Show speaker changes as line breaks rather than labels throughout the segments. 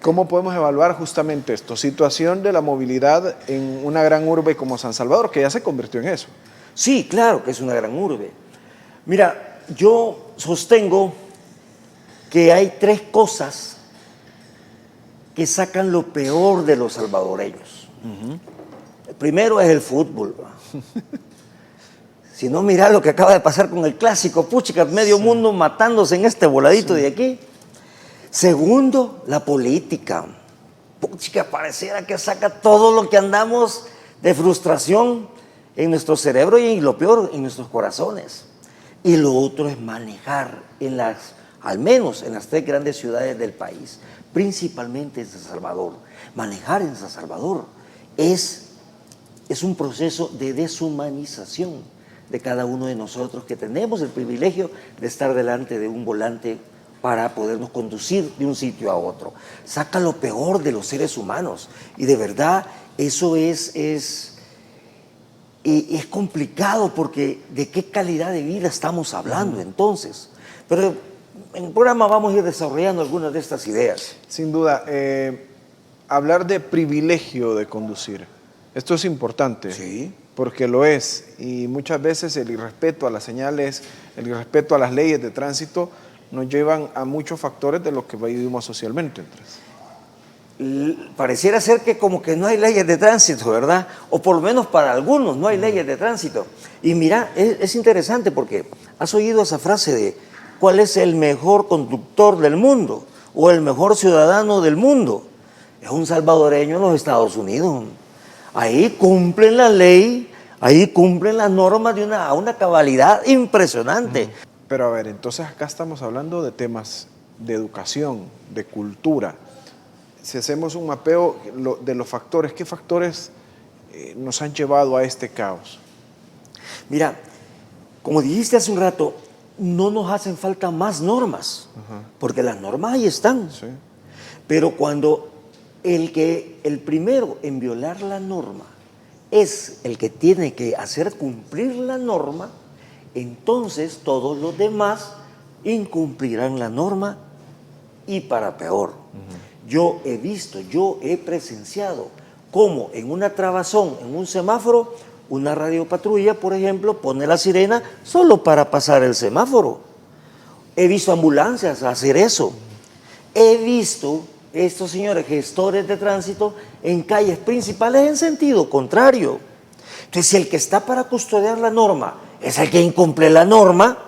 ¿Cómo podemos evaluar justamente esto? Situación de la movilidad en una gran urbe como San Salvador, que ya se convirtió en eso.
Sí, claro que es una gran urbe. Mira, yo sostengo que hay tres cosas que sacan lo peor de los salvadoreños. El primero es el fútbol. Si no, mira lo que acaba de pasar con el clásico, puchica, medio mundo matándose en este voladito de aquí. Segundo, la política. Puchica, pareciera que saca todo lo que andamos de frustración en nuestro cerebro y lo peor, en nuestros corazones. Y lo otro es manejar al menos en las tres grandes ciudades del país, principalmente en San Salvador. Manejar en San Salvador es un proceso de deshumanización de cada uno de nosotros que tenemos el privilegio de estar delante de un volante para podernos conducir de un sitio a otro. Saca lo peor de los seres humanos y de verdad eso es complicado porque ¿de qué calidad de vida estamos hablando entonces? Pero en el programa vamos a ir desarrollando algunas de estas ideas.
Sin duda, hablar de privilegio de conducir, esto es importante.
Sí.
Porque lo es, y muchas veces el irrespeto a las señales, el irrespeto a las leyes de tránsito nos llevan a muchos factores de lo que vivimos socialmente.
Pareciera ser que como que no hay leyes de tránsito, ¿verdad? O por lo menos para algunos no hay leyes de tránsito. Y mira, es interesante porque has oído esa frase de ¿cuál es el mejor conductor del mundo? O el mejor ciudadano del mundo. Es un salvadoreño en los Estados Unidos. Ahí cumplen la ley, ahí cumplen las normas a una cabalidad impresionante.
Pero a ver, entonces acá estamos hablando de temas de educación, de cultura. Si hacemos un mapeo de los factores, ¿qué factores nos han llevado a este caos?
Mira, como dijiste hace un rato, no nos hacen falta más normas, porque las normas ahí están.
Sí.
Pero cuando el primero en violar la norma es el que tiene que hacer cumplir la norma, entonces todos los demás incumplirán la norma y para peor. Yo he visto, yo he presenciado cómo en una trabazón, en un semáforo, una radiopatrulla, por ejemplo, pone la sirena solo para pasar el semáforo. He visto ambulancias hacer eso. He visto estos señores gestores de tránsito en calles principales en sentido contrario. Entonces, si el que está para custodiar la norma es el que incumple la norma,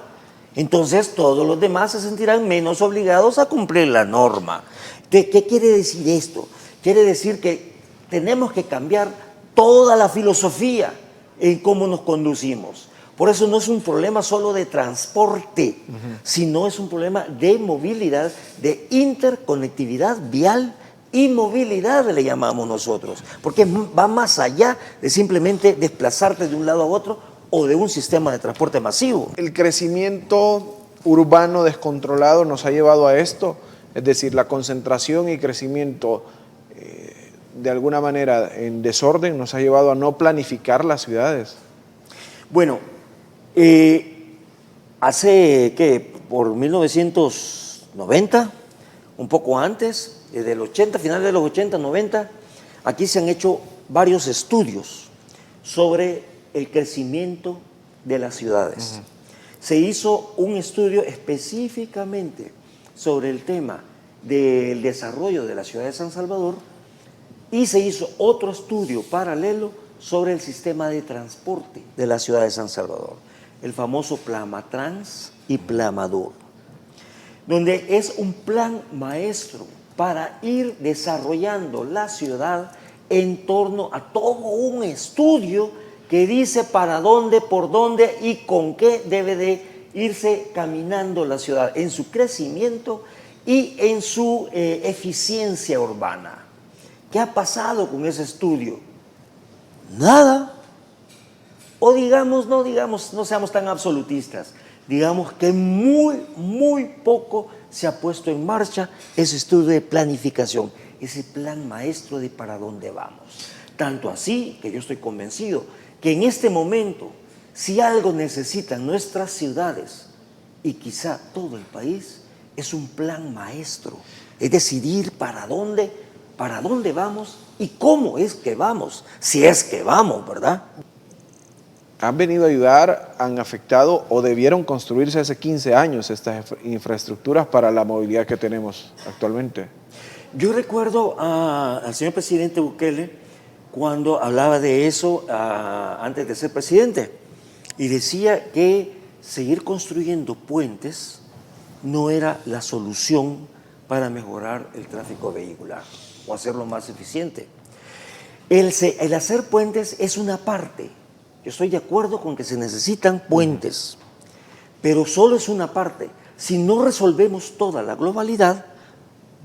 entonces todos los demás se sentirán menos obligados a cumplir la norma. Entonces, ¿qué quiere decir esto? Quiere decir que tenemos que cambiar toda la filosofía en cómo nos conducimos. Por eso no es un problema solo de transporte, sino es un problema de movilidad, de interconectividad vial y movilidad le llamamos nosotros, porque va más allá de simplemente desplazarte de un lado a otro o de un sistema de transporte masivo.
El crecimiento urbano descontrolado nos ha llevado a esto, es decir, la concentración y crecimiento de alguna manera en desorden nos ha llevado a no planificar las ciudades.
Bueno, hace que por 1990, un poco antes, desde el 80, finales de los 80, 90, aquí se han hecho varios estudios sobre el crecimiento de las ciudades. Se hizo un estudio específicamente sobre el tema del desarrollo de la ciudad de San Salvador y se hizo otro estudio paralelo sobre el sistema de transporte de la ciudad de San Salvador, el famoso Plamatrans y Plamador, donde es un plan maestro para ir desarrollando la ciudad en torno a todo un estudio que dice para dónde, por dónde y con qué debe de irse caminando la ciudad en su crecimiento y en su eficiencia urbana. ¿Qué ha pasado con ese estudio? Nada. O no seamos tan absolutistas, digamos que muy poco se ha puesto en marcha ese estudio de planificación, ese plan maestro de para dónde vamos. Tanto así que yo estoy convencido que en este momento, si algo necesitan nuestras ciudades y quizá todo el país, es un plan maestro es decidir para dónde vamos y cómo es que vamos, si es que vamos, ¿verdad?
Han venido a ayudar, han afectado o debieron construirse hace 15 años estas infraestructuras para la movilidad que tenemos actualmente.
Yo recuerdo al señor presidente Bukele cuando hablaba de eso antes de ser presidente y decía que seguir construyendo puentes no era la solución para mejorar el tráfico vehicular o hacerlo más eficiente. El hacer puentes es una parte. Yo estoy de acuerdo con que se necesitan puentes, pero solo es una parte. Si no resolvemos toda la globalidad,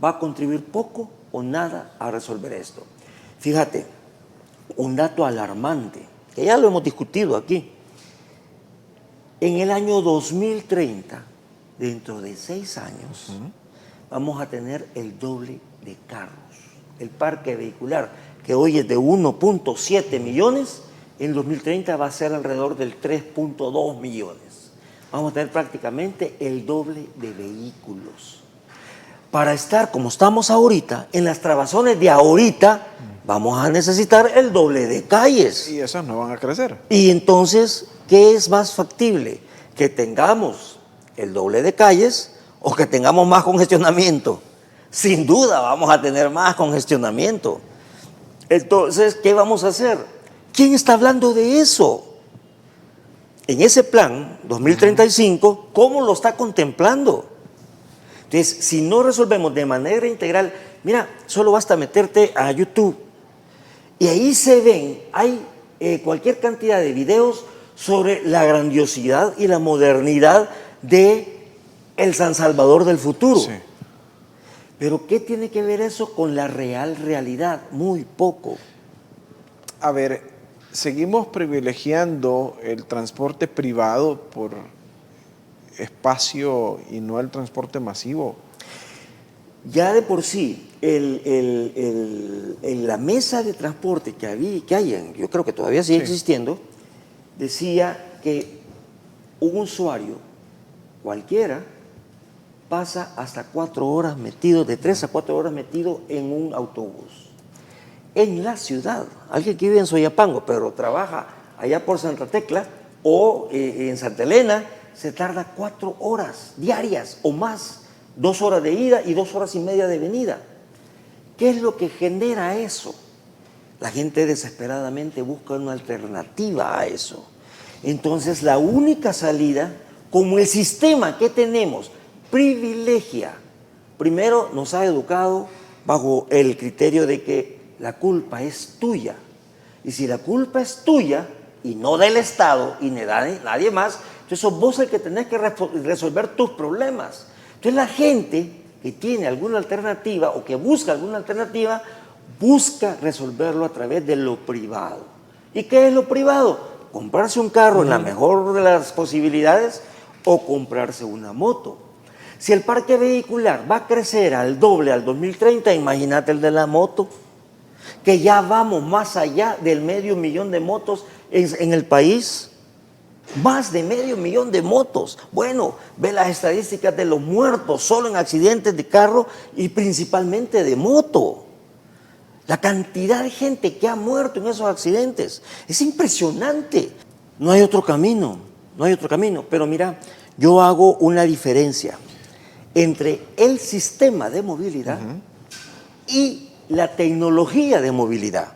va a contribuir poco o nada a resolver esto. Fíjate, un dato alarmante, que ya lo hemos discutido aquí. En el año 2030, dentro de 6 años, vamos a tener el doble de carros. El parque vehicular, que hoy es de 1.7 millones, en 2030 va a ser alrededor del 3.2 millones. Vamos a tener prácticamente el doble de vehículos. Para estar como estamos ahorita, en las trabazones de ahorita, vamos a necesitar el doble de calles.
Y esas no van a crecer.
Y entonces, ¿qué es más factible? ¿Que tengamos el doble de calles o que tengamos más congestionamiento? Sin duda vamos a tener más congestionamiento. Entonces, ¿qué vamos a hacer? ¿Quién está hablando de eso? En ese plan 2035, ¿cómo lo está contemplando? Entonces, si no resolvemos de manera integral, mira, solo basta meterte a YouTube y ahí se ven, hay cualquier cantidad de videos sobre la grandiosidad y la modernidad de el San Salvador del futuro.
Sí.
Pero ¿qué tiene que ver eso con la realidad? Muy poco.
A ver, seguimos privilegiando el transporte privado por espacio y no el transporte masivo.
Ya de por sí, la mesa de transporte que hay, yo creo que todavía sigue existiendo, decía que un usuario cualquiera pasa hasta 4 horas metido, de 3 a 4 horas metido en un autobús. En la ciudad, alguien que vive en Soyapango, pero trabaja allá por Santa Tecla o en Santa Elena, se tarda 4 horas diarias o más, 2 horas de ida y 2 horas y media de venida. ¿Qué es lo que genera eso? La gente desesperadamente busca una alternativa a eso. Entonces, la única salida, como el sistema que tenemos privilegia, primero nos ha educado bajo el criterio de que la culpa es tuya. Y si la culpa es tuya y no del Estado y de nadie más, entonces sos vos el que tenés que resolver tus problemas. Entonces la gente que tiene alguna alternativa o que busca alguna alternativa, busca resolverlo a través de lo privado. ¿Y qué es lo privado? Comprarse un carro en la mejor de las posibilidades o comprarse una moto. Si el parque vehicular va a crecer al doble al 2030, imagínate el de la moto, que ya vamos más allá del 500,000 de motos en el país. Más de 500,000 de motos. Bueno, ve las estadísticas de los muertos solo en accidentes de carro y principalmente de moto. La cantidad de gente que ha muerto en esos accidentes es impresionante. No hay otro camino, no hay otro camino. Pero mira, yo hago una diferencia entre el sistema de movilidad y la tecnología de movilidad.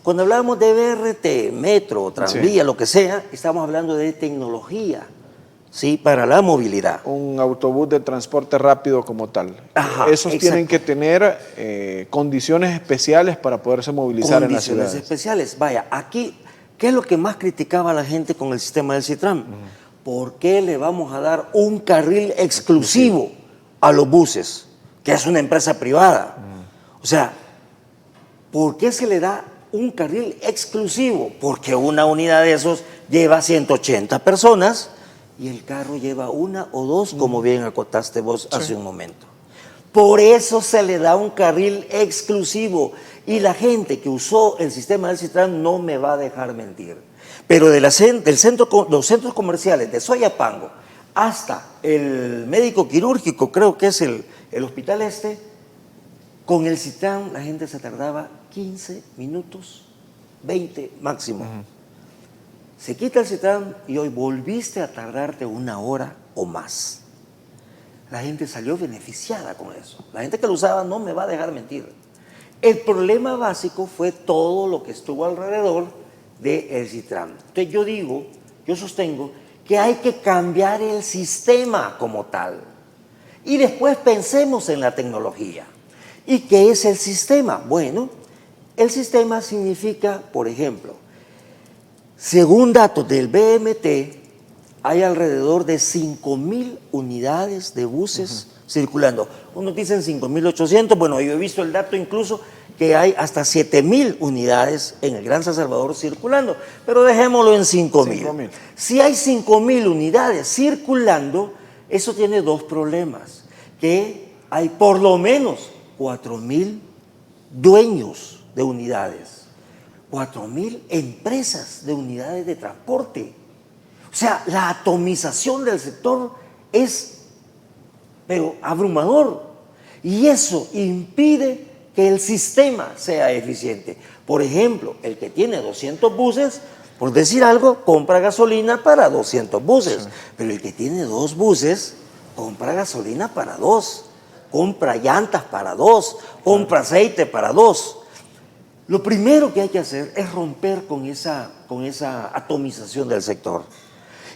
Cuando hablamos de BRT, metro, tranvía, lo que sea, estamos hablando de tecnología, ¿sí? Para la movilidad.
Un autobús de transporte rápido como tal.
Ajá,
esos
exacto.
tienen que tener condiciones especiales para poderse movilizar en las ciudades.
Condiciones especiales. Vaya, aquí, ¿qué es lo que más criticaba la gente con el sistema del Citram? ¿Por qué le vamos a dar un carril exclusivo a los buses, que es una empresa privada? O sea, ¿por qué se le da un carril exclusivo? Porque una unidad de esos lleva 180 personas y el carro lleva 1 o 2, como bien acotaste vos hace un momento. Por eso se le da un carril exclusivo. Y la gente que usó el sistema del Citram no me va a dejar mentir. Pero los centros comerciales de Soyapango hasta el médico quirúrgico, creo que es el hospital Con el Citran la gente se tardaba 15 minutos, 20 máximo. Se quita el Citran y hoy volviste a tardarte 1 hora o más. La gente salió beneficiada con eso. La gente que lo usaba no me va a dejar mentir. El problema básico fue todo lo que estuvo alrededor del Citran. Entonces yo sostengo que hay que cambiar el sistema como tal. Y después pensemos en la tecnología. ¿Y qué es el sistema? Bueno, el sistema significa, por ejemplo, según datos del BMT, hay alrededor de 5.000 unidades de buses circulando. Unos dicen 5.800, bueno, yo he visto el dato incluso que hay hasta 7.000 unidades en el Gran San Salvador circulando, pero dejémoslo en 5.000. Si hay 5.000 unidades circulando, eso tiene dos problemas, que hay por lo menos 4.000 dueños de unidades, 4.000 empresas de unidades de transporte. O sea, la atomización del sector es, pero abrumador, y eso impide que el sistema sea eficiente. Por ejemplo, el que tiene 200 buses, por decir algo, compra gasolina para 200 buses, sí. Pero el que tiene 2 buses, compra gasolina para 2, compra llantas para 2, compra aceite para 2. Lo primero que hay que hacer es romper con esa atomización del sector.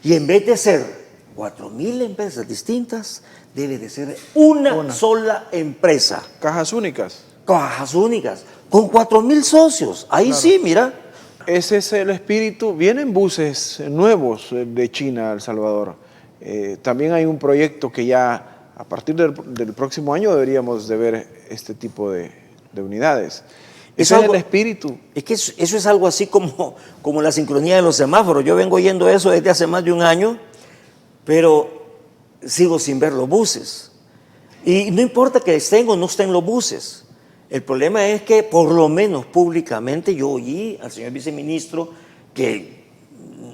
Y en vez de ser 4.000 empresas distintas, debe de ser una sola empresa.
Cajas únicas.
Cajas únicas, con 4.000 socios. Ahí claro. Sí, mira.
Ese es el espíritu. Vienen buses nuevos de China a El Salvador. También hay un proyecto que ya a partir del próximo año deberíamos de ver este tipo de unidades. Ese es el espíritu.
Es que eso es algo así como la sincronía de los semáforos. Yo vengo oyendo eso desde hace más de un año, pero sigo sin ver los buses. Y no importa que estén o no estén los buses. El problema es que por lo menos públicamente yo oí al señor viceministro que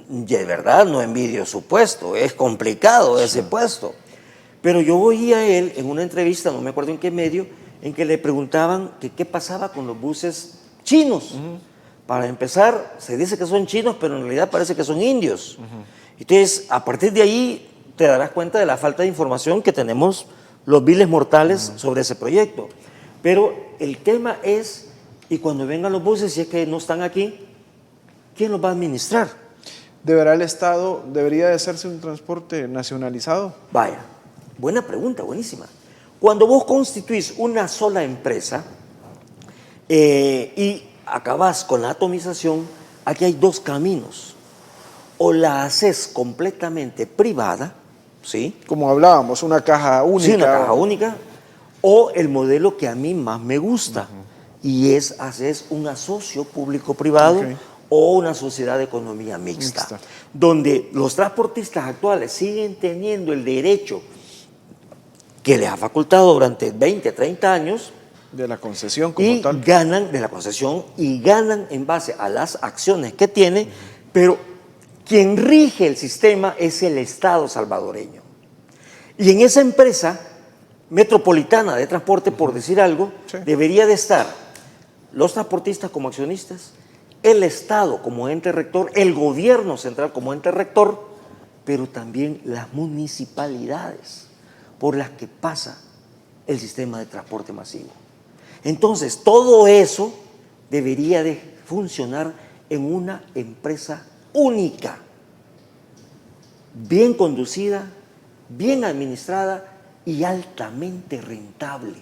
de verdad no envidio su puesto, es complicado ese puesto. Pero yo oí a él en una entrevista, no me acuerdo en qué medio, en que le preguntaban que qué pasaba con los buses chinos. Para empezar, se dice que son chinos, pero en realidad parece que son indios. Entonces, a partir de ahí te darás cuenta de la falta de información que tenemos los viles mortales sobre ese proyecto. Pero el tema es, y cuando vengan los buses, si es que no están aquí, ¿quién los va a administrar?
¿Deberá el Estado, debería de hacerse un transporte nacionalizado?
Vaya, buena pregunta, buenísima. Cuando vos constituís una sola empresa y acabás con la atomización, aquí hay dos caminos. O la haces completamente privada, ¿sí?
Como hablábamos, una caja única.
Sí, una caja única. O el modelo que a mí más me gusta, y haces un asocio público-privado o una sociedad de economía mixta, donde los transportistas actuales siguen teniendo el derecho que les ha facultado durante 20, 30 años
de la concesión como tal.
Ganan de la concesión y ganan en base a las acciones que tiene, pero quien rige el sistema es el Estado salvadoreño. Y en esa empresa metropolitana de transporte, por decir algo, debería de estar los transportistas como accionistas, el Estado como ente rector, el gobierno central como ente rector, pero también las municipalidades por las que pasa el sistema de transporte masivo. Entonces, todo eso debería de funcionar en una empresa única, bien conducida, bien administrada y altamente rentable,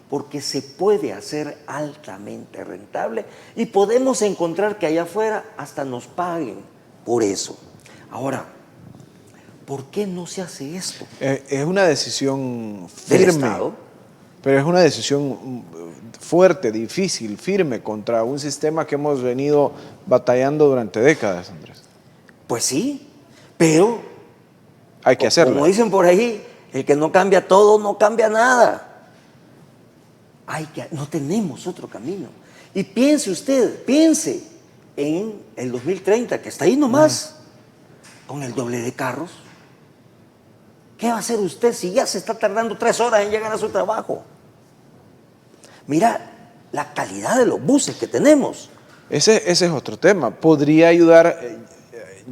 porque se puede hacer altamente rentable y podemos encontrar que allá afuera hasta nos paguen por eso. Ahora, ¿por qué no se hace esto?
Es una decisión firme,
del Estado,
pero es una decisión fuerte, difícil, firme contra un sistema que hemos venido batallando durante décadas, Andrés.
Pues sí, pero
hay que hacerlo.
Como dicen por ahí, el que no cambia todo, no cambia nada. No tenemos otro camino. Y piense en el 2030, que está ahí nomás, con el doble de carros. ¿Qué va a hacer usted si ya se está tardando 3 horas en llegar a su trabajo? Mira la calidad de los buses que tenemos.
Ese es otro tema. Podría ayudar,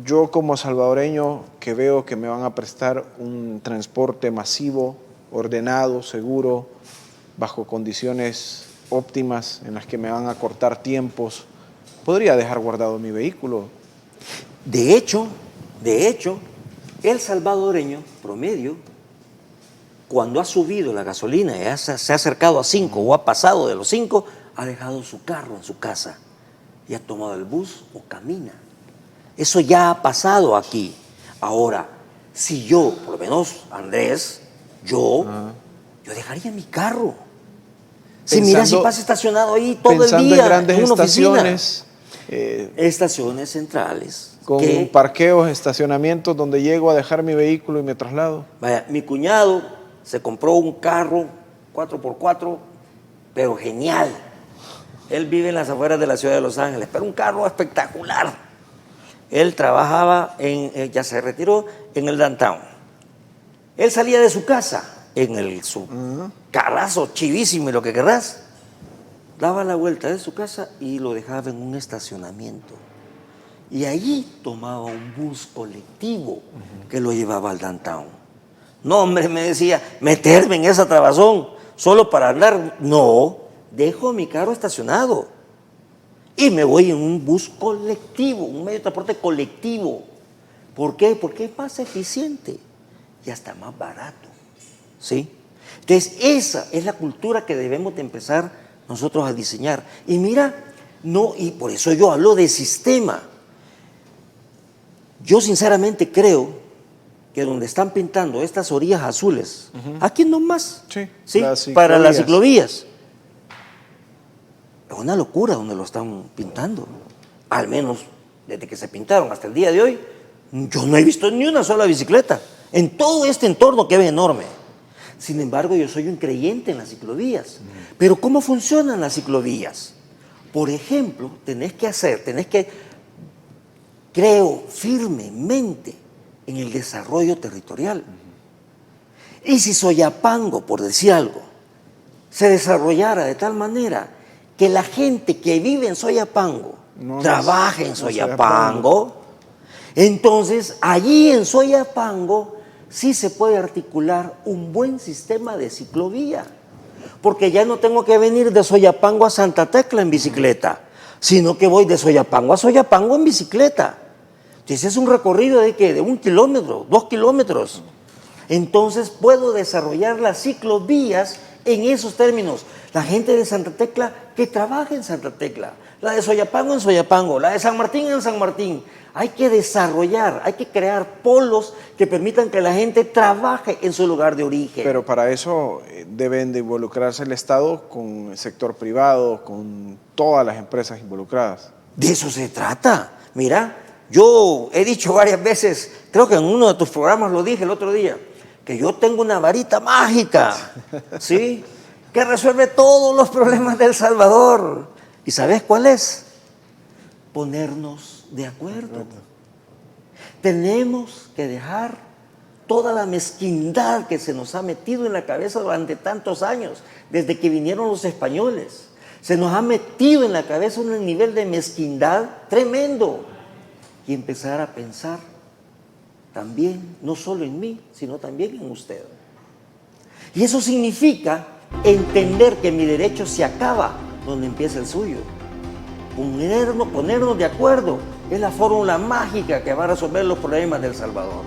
yo como salvadoreño que veo que me van a prestar un transporte masivo, ordenado, seguro, bajo condiciones óptimas en las que me van a cortar tiempos, podría dejar guardado mi vehículo.
De hecho, el salvadoreño promedio, cuando ha subido la gasolina y se ha acercado a 5 o ha pasado de los 5, ha dejado su carro en su casa y ha tomado el bus o camina. Eso ya ha pasado aquí. Ahora, si yo, por lo menos Andrés, yo dejaría mi carro. Si mira, si pasa estacionado ahí todo el día
pensando en grandes
en una
estaciones,
estaciones centrales.
con parqueos, estacionamientos donde llego a dejar mi vehículo y me traslado.
Vaya, mi cuñado se compró un carro 4x4, pero genial. Él vive en las afueras de la ciudad de Los Ángeles, pero un carro espectacular. Él trabajaba ya se retiró, en el downtown. Él salía de su casa en su carrazo chivísimo y lo que querrás, daba la vuelta de su casa y lo dejaba en un estacionamiento. Y allí tomaba un bus colectivo que lo llevaba al downtown. No, hombre, me decía, meterme en esa trabazón solo para andar. No, dejo mi carro estacionado y me voy en un bus colectivo, un medio de transporte colectivo. ¿Por qué? Porque es más eficiente y hasta más barato. ¿Sí? Entonces, esa es la cultura que debemos de empezar nosotros a diseñar. Y mira, y por eso yo hablo de sistema. Yo sinceramente creo que donde están pintando estas orillas azules, aquí nomás, ¿sí? Para las ciclovías, es una locura donde lo están pintando. Al menos desde que se pintaron hasta el día de hoy, yo no he visto ni una sola bicicleta en todo este entorno que es enorme. Sin embargo, yo soy un creyente en las ciclovías. Pero ¿cómo funcionan las ciclovías? Por ejemplo, creo firmemente en el desarrollo territorial. Y si Soyapango, por decir algo, se desarrollara de tal manera que la gente que vive en Soyapango trabaje en Soyapango, entonces allí en Soyapango sí se puede articular un buen sistema de ciclovía, porque ya no tengo que venir de Soyapango a Santa Tecla en bicicleta, sino que voy de Soyapango a Soyapango en bicicleta. Entonces es un recorrido de 1 kilómetro, 2 kilómetros. Entonces puedo desarrollar las ciclovías en esos términos. La gente de Santa Tecla que trabaje en Santa Tecla, la de Soyapango en Soyapango, la de San Martín en San Martín. Hay que desarrollar, hay que crear polos que permitan que la gente trabaje en su lugar de origen.
Pero para eso deben de involucrarse el Estado con el sector privado, con todas las empresas involucradas.
De eso se trata. Mira, yo he dicho varias veces, creo que en uno de tus programas lo dije el otro día, que yo tengo una varita mágica, ¿sí? Que resuelve todos los problemas de El Salvador. ¿Y sabes cuál es? Ponernos de acuerdo. Tenemos que dejar toda la mezquindad que se nos ha metido en la cabeza durante tantos años, desde que vinieron los españoles. Se nos ha metido en la cabeza un nivel de mezquindad tremendo. Y empezar a pensar también, no solo en mí, sino también en usted. Y eso significa entender que mi derecho se acaba donde empieza el suyo. Ponernos de acuerdo es la fórmula mágica que va a resolver los problemas de El Salvador.